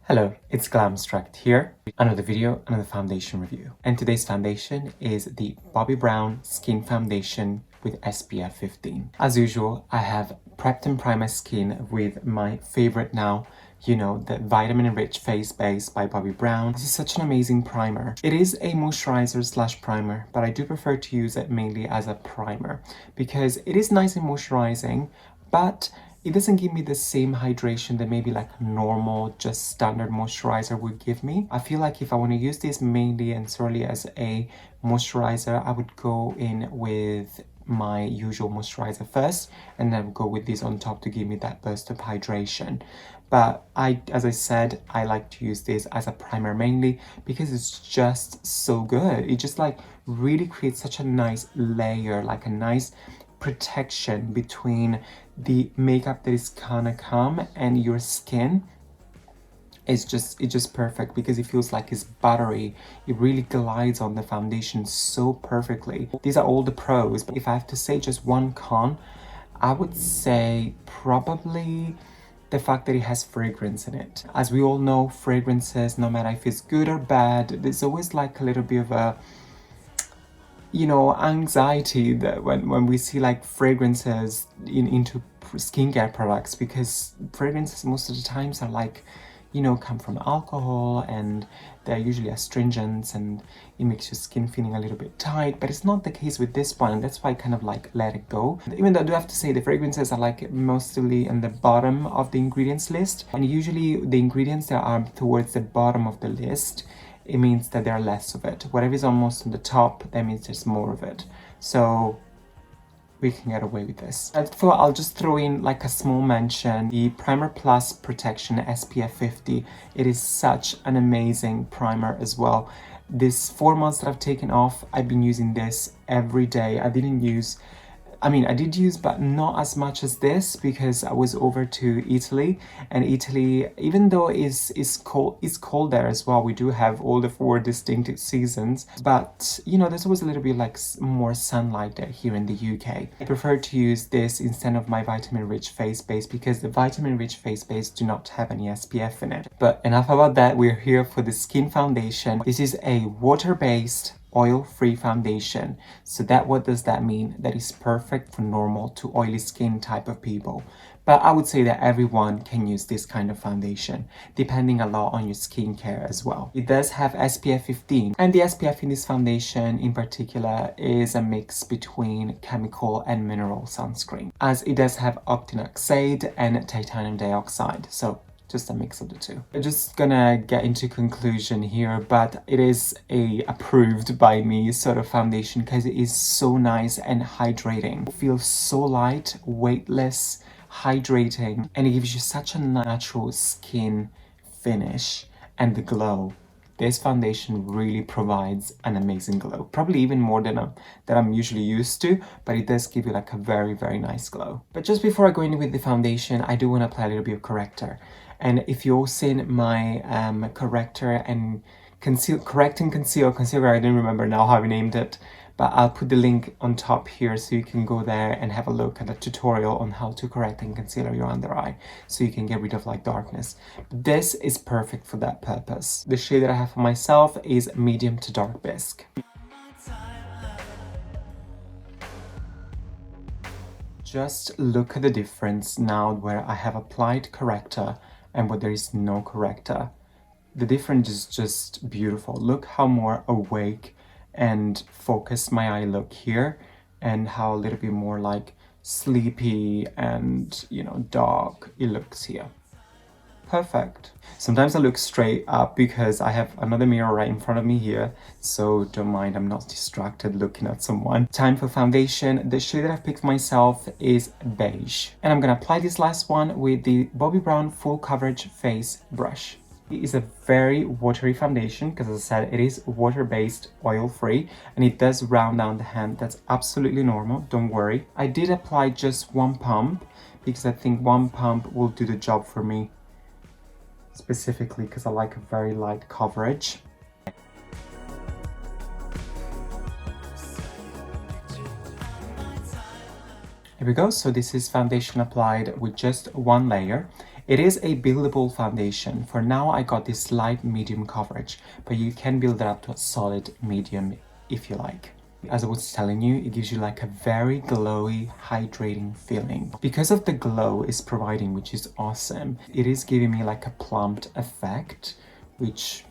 Hello, it's Glamstract here. Another video, another foundation review. And today's foundation is the Bobbi Brown Skin Foundation with SPF 15. As usual, I have prepped and primed my skin with my favorite now, the Vitamin Enriched Face Base by Bobbi Brown. This is such an amazing primer. It is a moisturizer slash primer, but I do prefer to use it mainly as a primer because it is nice and moisturizing, but it doesn't give me the same hydration that maybe like a normal, just standard moisturizer would give me. I feel like if I want to use this mainly and solely as a moisturizer, I would go in with my usual moisturizer first and then go with this on top to give me that burst of hydration. But as I said, I like to use this as a primer mainly because it's just so good. It just like really creates such a nice layer, like a nice protection between the makeup that is gonna come and your skin. It's just perfect because it feels like it's buttery. It really glides on the foundation so perfectly. These are all the pros, but if I have to say just one con, I would say probably the fact that it has fragrance in it. As we all know, fragrances, no matter if it's good or bad, there's always like a little bit of a anxiety that when we see like fragrances into skincare products, because fragrances most of the times are like come from alcohol and they're usually astringents and it makes your skin feeling a little bit tight, but it's not the case with this one, and that's why I kind of like let it go. Even though I do have to say the fragrances are like mostly in the bottom of the ingredients list, and usually the ingredients that are towards the bottom of the list, it means that there are less of it. Whatever is almost on the top, that means there's more of it. So we can get away with this. I'll just throw in like a small mention, the Primer Plus Protection SPF 50. It is such an amazing primer as well. This 4 months that I've taken off, I've been using this every day. I did use, but not as much as this because I was over to Italy, and Italy, even though it's cold there as well, we do have all the 4 distinct seasons, but there's always a little bit like more sunlight there here in the UK. I prefer to use this instead of my Vitamin Rich Face Base because the Vitamin Rich Face Base do not have any SPF in it. But enough about that, we're here for the skin foundation. This is a water-based oil-free foundation. So what does that mean? That is perfect for normal to oily skin type of people. But I would say that everyone can use this kind of foundation, depending a lot on your skincare as well. It does have SPF 15, and the SPF in this foundation in particular is a mix between chemical and mineral sunscreen, as it does have octinoxide and titanium dioxide. So just a mix of the two. I'm just gonna get into conclusion here, but it is a approved by me sort of foundation because it is so nice and hydrating. It feels so light, weightless, hydrating, and it gives you such a natural skin finish and the glow. This foundation really provides an amazing glow, probably even more than I'm usually used to, but it does give you like a very, very nice glow. But just before I go in with the foundation, I do want to apply a little bit of corrector. And if you've seen my corrector and correct and conceal concealer, I didn't remember now how I named it, but I'll put the link on top here so you can go there and have a look at a tutorial on how to correct and conceal your under eye so you can get rid of like darkness. This is perfect for that purpose. The shade that I have for myself is medium to dark bisque. Just look at the difference now where I have applied corrector and where there is no corrector. The difference is just beautiful. Look how more awake and focused my eye look here, and how a little bit more like sleepy and dark it looks here. Perfect. Sometimes I look straight up because I have another mirror right in front of me here, so don't mind, I'm not distracted looking at someone. Time for foundation. The shade that I've picked for myself is Beige, and I'm gonna apply this last one with the Bobbi Brown Full Coverage Face Brush. It is a very watery foundation because, as I said, it is water-based, oil-free, and it does round down the hand. That's absolutely normal, don't worry. I did apply just 1 pump because I think 1 pump will do the job for me, specifically because I like a very light coverage. Here we go. So this is foundation applied with just 1 layer. It is a buildable foundation. For now, I got this light medium coverage, but you can build it up to a solid medium if you like. As I was telling you, it gives you like a very glowy, hydrating feeling. Because of the glow it's providing, which is awesome, it is giving me like a plumped effect, which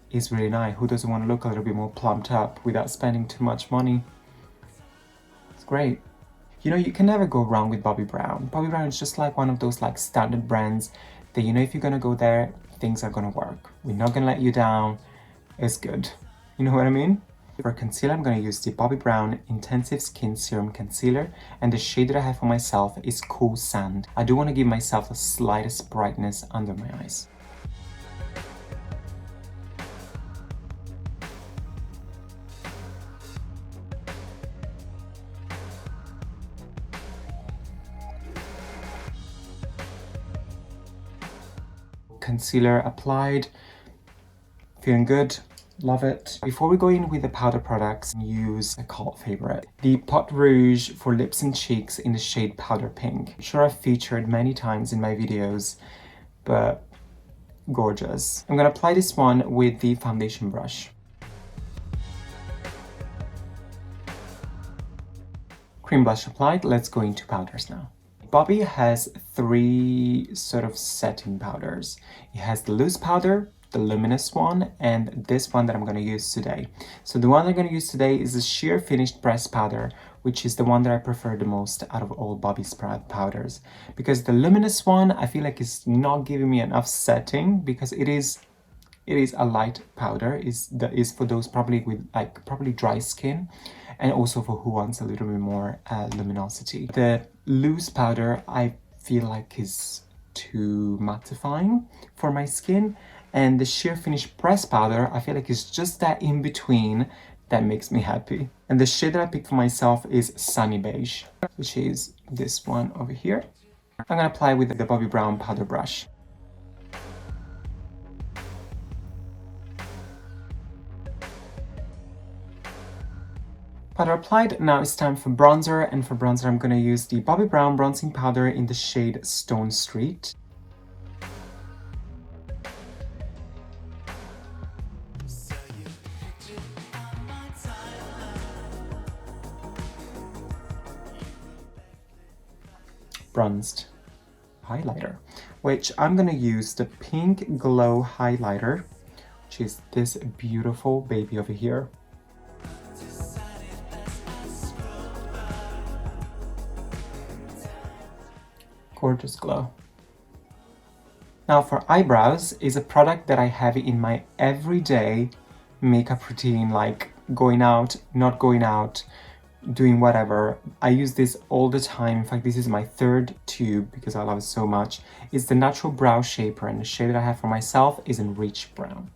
is really nice. Who doesn't want to look a little bit more plumped up without spending too much money? It's great. You know, you can never go wrong with Bobbi Brown. Bobbi Brown is just like one of those like standard brands that, you know, if you're gonna go there, things are gonna work. We're not gonna let you down. It's good. You know what I mean? For concealer, I'm going to use the Bobbi Brown Intensive Skin Serum Concealer, and the shade that I have for myself is Cool Sand. I do want to give myself the slightest brightness under my eyes. Concealer applied, feeling good. Love it. Before we go in with the powder products, use a cult favorite. The Pot Rouge for lips and cheeks in the shade Powder Pink. I'm sure I've featured many times in my videos, but gorgeous. I'm gonna apply this one with the foundation brush. Cream blush applied, let's go into powders now. Bobbi has 3 sort of setting powders. It has the loose powder, the luminous one, and this one that I'm going to use today. So the one I'm going to use today is the sheer finished pressed powder, which is the one that I prefer the most out of all Bobbi's powders, because the luminous one I feel like is not giving me enough setting, because it is a light powder, is for those probably with like probably dry skin, and also for who wants a little bit more luminosity. The loose powder I feel like is too mattifying for my skin, and the sheer finish pressed powder I feel like is just that in between that makes me happy. And the shade that I picked for myself is Sunny Beige, which is this one over here. I'm gonna apply with the Bobbi Brown powder brush. Powder applied, now it's time for bronzer, and for bronzer I'm gonna use the Bobbi Brown bronzing powder in the shade Stonestreet. Bronzed highlighter, which I'm gonna use the Pink Glow highlighter, which is this beautiful baby over here. Gorgeous glow. Now for eyebrows is a product that I have in my everyday makeup routine, like going out, not going out, doing whatever. I use this all the time. In fact, this is my 3rd tube because I love it so much. It's the Natural Brow Shaper, and the shade that I have for myself is Enriched Brown.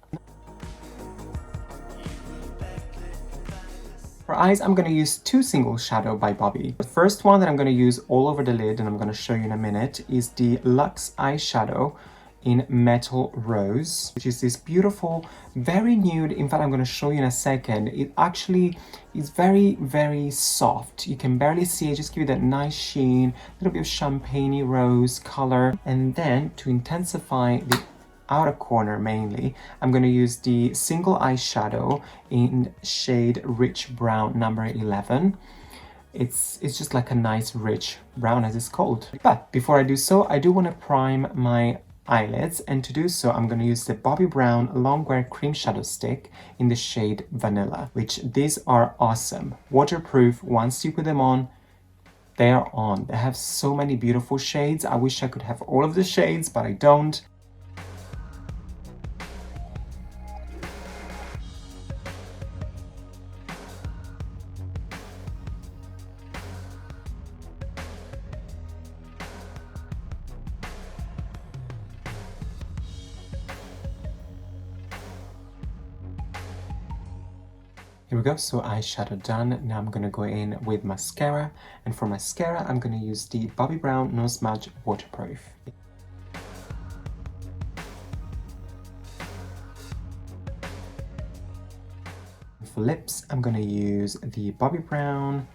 For eyes, I'm going to use 2 single shadow by Bobbi. The first one that I'm going to use all over the lid, and I'm going to show you in a minute, is the Luxe eyeshadow in Metal Rose, which is this beautiful, very nude. In fact, I'm going to show you in a second. It actually is very, very soft. You can barely see it, just give you that nice sheen, a little bit of champagne rose color. And then to intensify the outer corner mainly, I'm going to use the single eyeshadow in shade Rich Brown number 11. It's just like a nice rich brown, as it's called. But before I do so, I do want to prime my eyelids, and to do so I'm going to use the Bobbi Brown Longwear Cream Shadow Stick in the shade Vanilla, which these are awesome. Waterproof. Once you put them on, they are on. They have so many beautiful shades. I wish I could have all of the shades, but I don't. Here we go, so eyeshadow done. Now I'm gonna go in with mascara, and for mascara I'm gonna use the Bobbi Brown No Smudge Waterproof. For lips, I'm gonna use the Bobbi Brown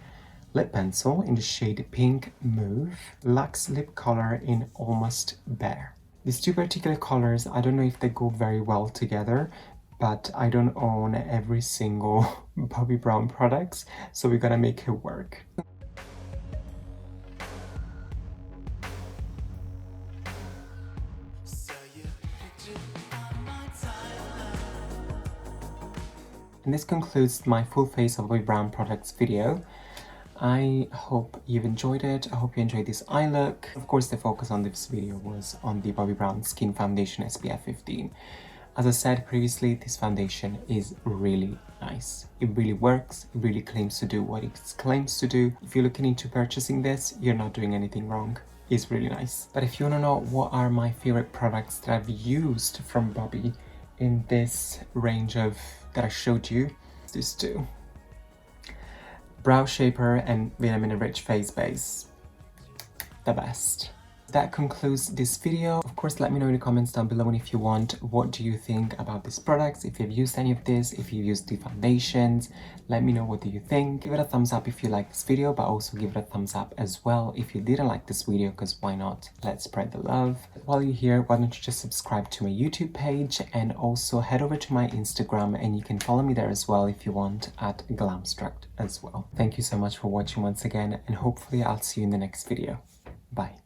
lip pencil in the shade Pink Mauve, Luxe lip color in Almost Bare. These two particular colors, I don't know if they go very well together, but I don't own every single Bobbi Brown products, so we're gonna make it work. And this concludes my full face of Bobbi Brown products video. I hope you've enjoyed it. I hope you enjoyed this eye look. Of course, the focus on this video was on the Bobbi Brown Skin Foundation SPF 15. As I said previously, this foundation is really nice. It really works. It really claims to do what it claims to do. If you're looking into purchasing this, you're not doing anything wrong. It's really nice. But if you want to know what are my favorite products that I've used from Bobbi in this range of that I showed you, these two. Brow Shaper and Vitamin Enriched Face Base. The best. That concludes this video. Of course, let me know in the comments down below, and if you want, what do you think about these products? If you've used any of this, if you've used the foundations, let me know what do you think. Give it a thumbs up if you like this video, but also give it a thumbs up as well if you didn't like this video, because why not? Let's spread the love. While you're here, why don't you just subscribe to my YouTube page and also head over to my Instagram, and you can follow me there as well if you want, at Glamstract as well. Thank you so much for watching once again, and hopefully I'll see you in the next video. Bye.